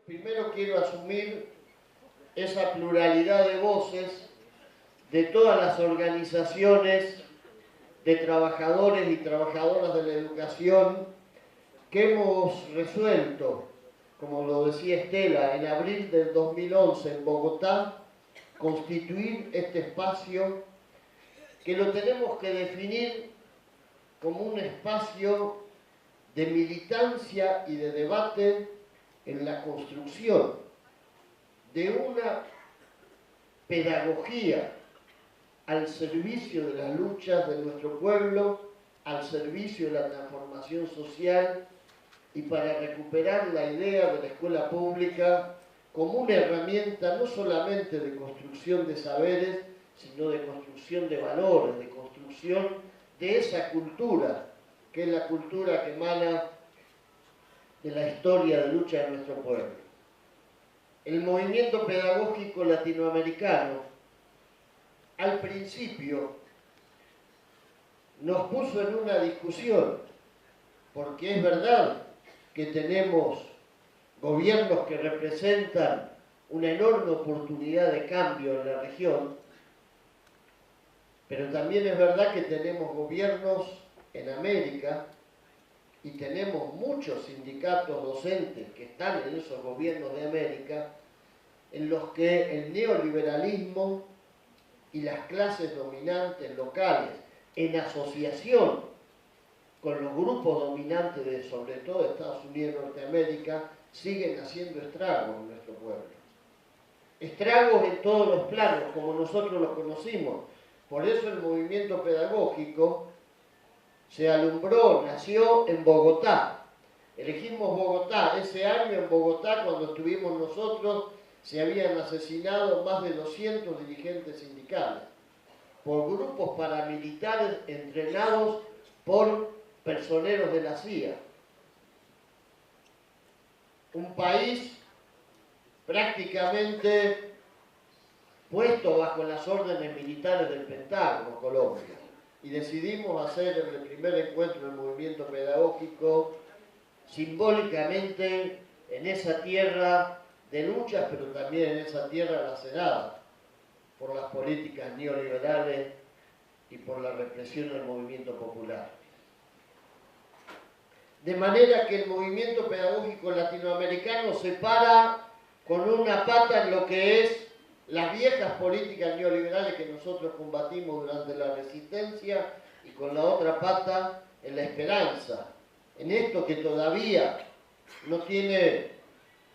Primero quiero asumir esa pluralidad de voces de todas las organizaciones de trabajadores y trabajadoras de la educación que hemos resuelto, como lo decía Estela, en abril del 2011 en Bogotá, constituir este espacio que lo tenemos que definir como un espacio de militancia y de debate en la construcción de una pedagogía al servicio de las luchas de nuestro pueblo, al servicio de la transformación social y para recuperar la idea de la escuela pública como una herramienta no solamente de construcción de saberes, sino de construcción de valores, de construcción de esa cultura, que es la cultura que emana de la historia de lucha de nuestro pueblo. El movimiento pedagógico latinoamericano, al principio, nos puso en una discusión, porque es verdad que tenemos gobiernos que representan una enorme oportunidad de cambio en la región, pero también es verdad que tenemos gobiernos en América y tenemos muchos sindicatos docentes que están en esos gobiernos de América, en los que el neoliberalismo y las clases dominantes locales, en asociación con los grupos dominantes de, sobre todo, Estados Unidos y Norteamérica, siguen haciendo estragos en nuestro pueblo. Estragos en todos los planos, como nosotros los conocimos. Por eso el movimiento pedagógico se alumbró, nació en Bogotá. Elegimos Bogotá. Ese año en Bogotá, cuando estuvimos nosotros, se habían asesinado más de 200 dirigentes sindicales por grupos paramilitares entrenados por personeros de la CIA. Un país prácticamente puesto bajo las órdenes militares del Pentágono, Colombia. Y decidimos hacer el primer encuentro del movimiento pedagógico simbólicamente en esa tierra de luchas, pero también en esa tierra lacerada por las políticas neoliberales y por la represión del movimiento popular. De manera que el movimiento pedagógico latinoamericano se para con una pata en lo que es las viejas políticas neoliberales que nosotros combatimos durante la resistencia y con la otra pata en la esperanza, en esto que todavía no tiene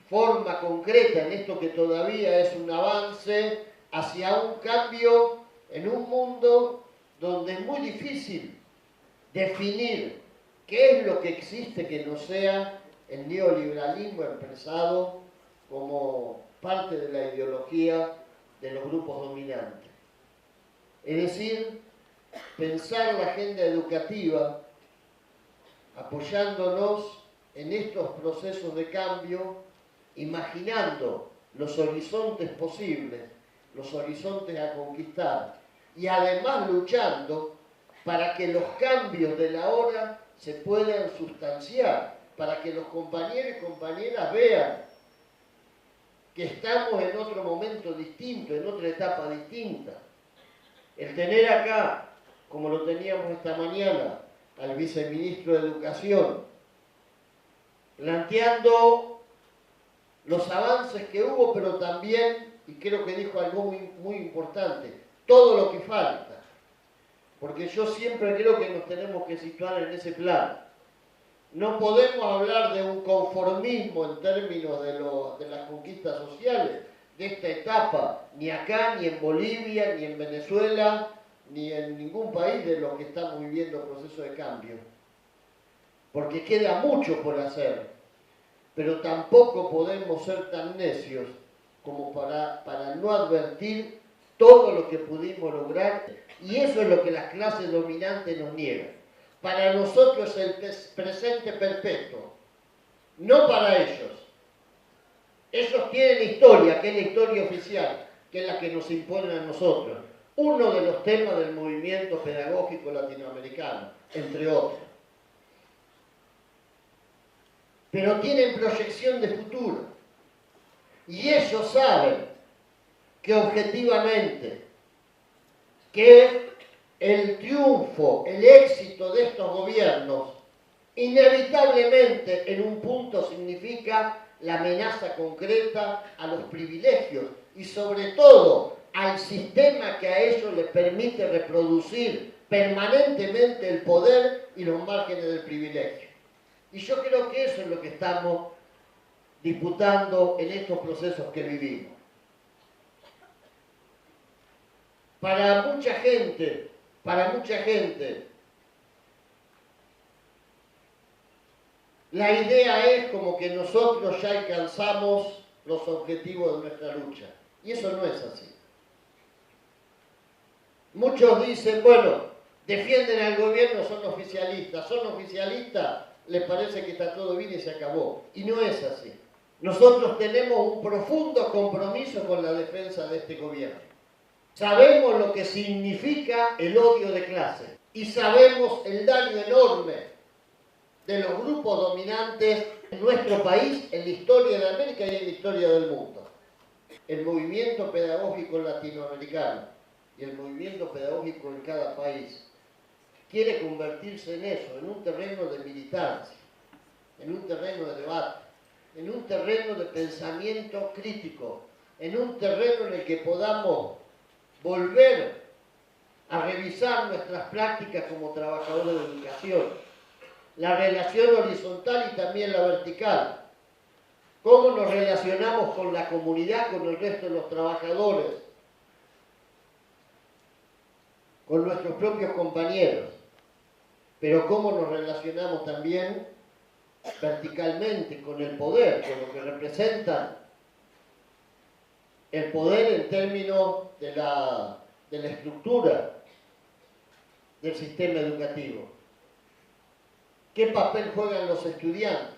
forma concreta, en esto que todavía es un avance hacia un cambio en un mundo donde es muy difícil definir qué es lo que existe que no sea el neoliberalismo expresado como parte de la ideología de los grupos dominantes. Es decir, pensar la agenda educativa apoyándonos en estos procesos de cambio, imaginando los horizontes posibles, los horizontes a conquistar, y además luchando para que los cambios de la hora se puedan sustanciar, para que los compañeros y compañeras vean que estamos en otro momento distinto, en otra etapa distinta. El tener acá, como lo teníamos esta mañana, al viceministro de Educación, planteando los avances que hubo, pero también, y creo que dijo algo muy importante, todo lo que falta. Porque yo siempre creo que nos tenemos que situar en ese plano. No podemos hablar de un conformismo en términos de las conquistas sociales de esta etapa, ni acá, ni en Bolivia, ni en Venezuela, ni en ningún país de los que estamos viviendo proceso de cambio. Porque queda mucho por hacer, pero tampoco podemos ser tan necios como para no advertir todo lo que pudimos lograr, y eso es lo que las clases dominantes nos niegan. Para nosotros el presente perpetuo, no para ellos. Ellos tienen historia, que es la historia oficial, que es la que nos imponen a nosotros. Uno de los temas del movimiento pedagógico latinoamericano, entre otros. Pero tienen proyección de futuro. Y ellos saben que objetivamente, que el triunfo, el éxito de estos gobiernos, inevitablemente en un punto significa la amenaza concreta a los privilegios y sobre todo al sistema que a ellos les permite reproducir permanentemente el poder y los márgenes del privilegio. Y yo creo que eso es lo que estamos disputando en estos procesos que vivimos. Para mucha gente, la idea es como que nosotros ya alcanzamos los objetivos de nuestra lucha. Y eso no es así. Muchos dicen, bueno, defienden al gobierno, son oficialistas, les parece que está todo bien y se acabó. Y no es así. Nosotros tenemos un profundo compromiso con la defensa de este gobierno. Sabemos lo que significa el odio de clase y sabemos el daño enorme de los grupos dominantes en nuestro país, en la historia de América y en la historia del mundo. El movimiento pedagógico latinoamericano y el movimiento pedagógico en cada país quiere convertirse en eso, en un terreno de militancia, en un terreno de debate, en un terreno de pensamiento crítico, en un terreno en el que podamos volver a revisar nuestras prácticas como trabajadores de educación, la relación horizontal y también la vertical, cómo nos relacionamos con la comunidad, con el resto de los trabajadores, con nuestros propios compañeros, pero cómo nos relacionamos también verticalmente con el poder, con lo que representan el poder en términos de la estructura del sistema educativo. ¿Qué papel juegan los estudiantes?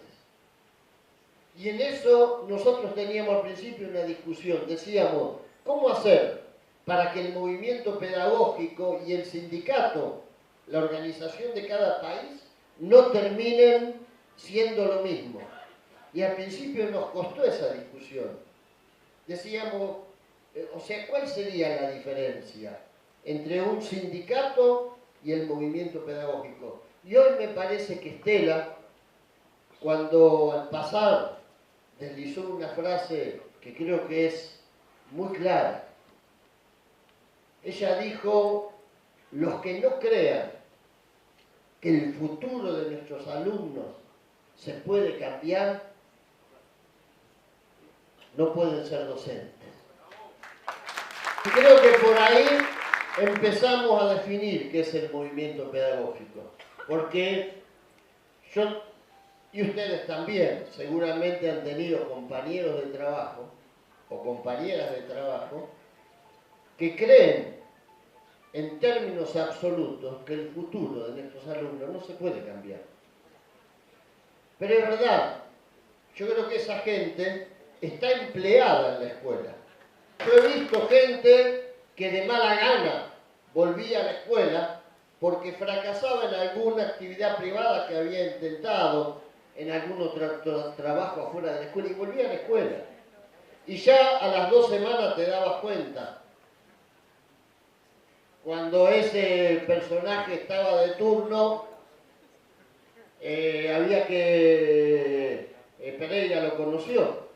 Y en eso nosotros teníamos al principio una discusión. Decíamos, ¿cómo hacer para que el movimiento pedagógico y el sindicato, la organización de cada país, no terminen siendo lo mismo? Y al principio nos costó esa discusión. Decíamos, o sea, ¿cuál sería la diferencia entre un sindicato y el movimiento pedagógico? Y hoy me parece que Estela, cuando al pasar deslizó una frase que creo que es muy clara. Ella dijo, los que no crean que el futuro de nuestros alumnos se puede cambiar, no pueden ser docentes. Y creo que por ahí empezamos a definir qué es el movimiento pedagógico, porque yo y ustedes también seguramente han tenido compañeros de trabajo o compañeras de trabajo que creen en términos absolutos que el futuro de nuestros alumnos no se puede cambiar. Pero es verdad, yo creo que esa gente está empleada en la escuela. Yo he visto gente que de mala gana volvía a la escuela porque fracasaba en alguna actividad privada que había intentado, en algún otro trabajo afuera de la escuela, y volvía a la escuela. Y ya a las 2 semanas te dabas cuenta, cuando ese personaje estaba de turno, había que... Pereira lo conoció,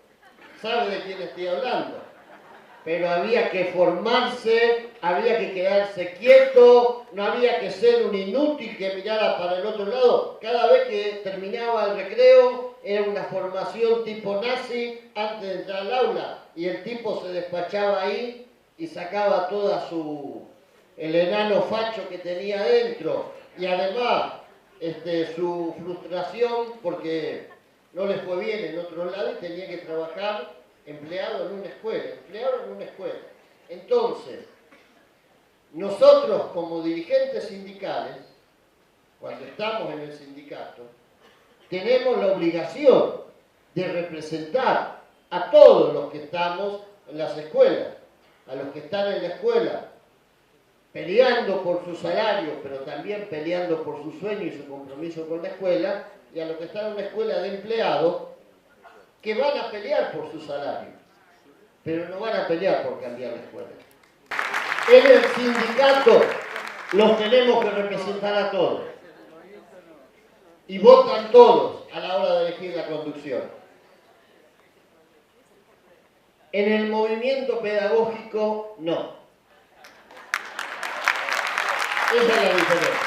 sabe de quién estoy hablando, pero había que formarse, había que quedarse quieto, no había que ser un inútil que mirara para el otro lado. Cada vez que terminaba el recreo era una formación tipo nazi antes de entrar al aula, y el tipo se despachaba ahí y sacaba toda el enano facho que tenía dentro, y además su frustración porque no les fue bien en otro lado y tenía que trabajar empleado en una escuela, Entonces, nosotros como dirigentes sindicales, cuando estamos en el sindicato, tenemos la obligación de representar a todos los que estamos en las escuelas, a los que están en la escuela peleando por su salario, pero también peleando por su sueño y su compromiso con la escuela, y a los que están en una escuela de empleados, que van a pelear por su salario. pero no van a pelear por cambiar la escuela. En el sindicato los tenemos que representar a todos. Y votan todos a la hora de elegir la conducción. En el movimiento pedagógico, no. Esa es la diferencia.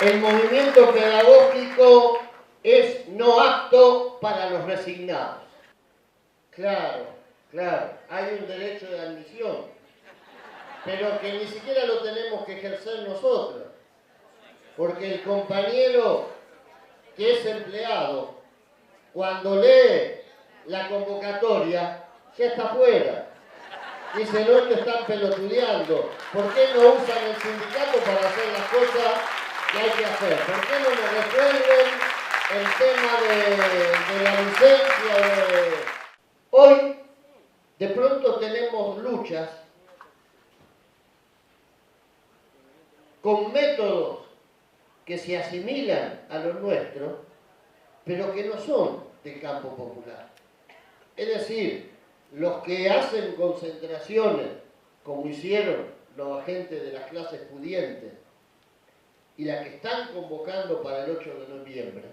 El movimiento pedagógico es no apto para los resignados. Claro, hay un derecho de admisión, pero que ni siquiera lo tenemos que ejercer nosotros, porque el compañero que es empleado, cuando lee la convocatoria, ya está fuera. Dice, no, que están pelotudeando. ¿Por qué no usan el sindicato para hacer las cosas que hay que hacer? ¿Por qué no nos resuelven el tema de la licencia? Hoy, de pronto tenemos luchas con métodos que se asimilan a los nuestros, pero que no son del campo popular. Es decir, los que hacen concentraciones, como hicieron los agentes de las clases pudientes, y las que están convocando para el 8 de noviembre,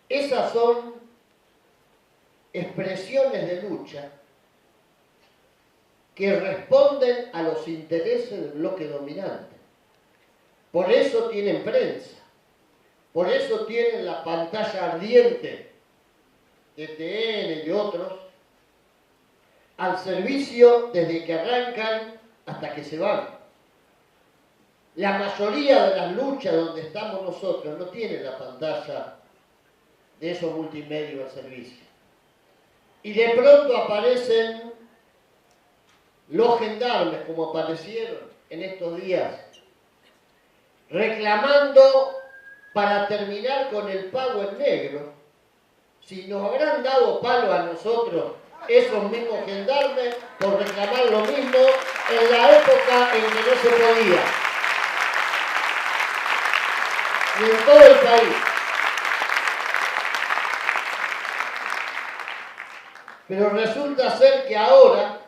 esas son expresiones de lucha que responden a los intereses del bloque dominante. Por eso tienen prensa, por eso tienen la pantalla ardiente de TN y de otros, al servicio desde que arrancan hasta que se van. La mayoría de las luchas donde estamos nosotros no tienen la pantalla de esos multimedios al servicio. Y de pronto aparecen los gendarmes, como aparecieron en estos días, reclamando para terminar con el pago en negro. Si nos habrán dado palo a nosotros esos mismos gendarmes por reclamar lo mismo en la época en que no se podía. Y en todo el país. Pero resulta ser que ahora,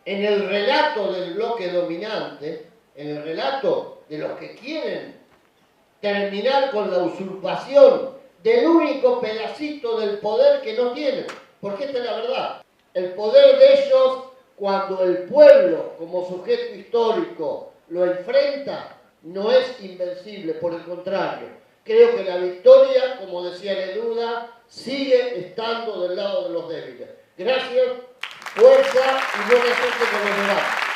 en el relato del bloque dominante, en el relato de los que quieren terminar con la usurpación del único pedacito del poder que no tienen, porque esta es la verdad, el poder de ellos, cuando el pueblo como sujeto histórico lo enfrenta, no es invencible, por el contrario, creo que la victoria, como decía Neruda, sigue estando del lado de los débiles. Gracias, fuerza y buena suerte con los demás.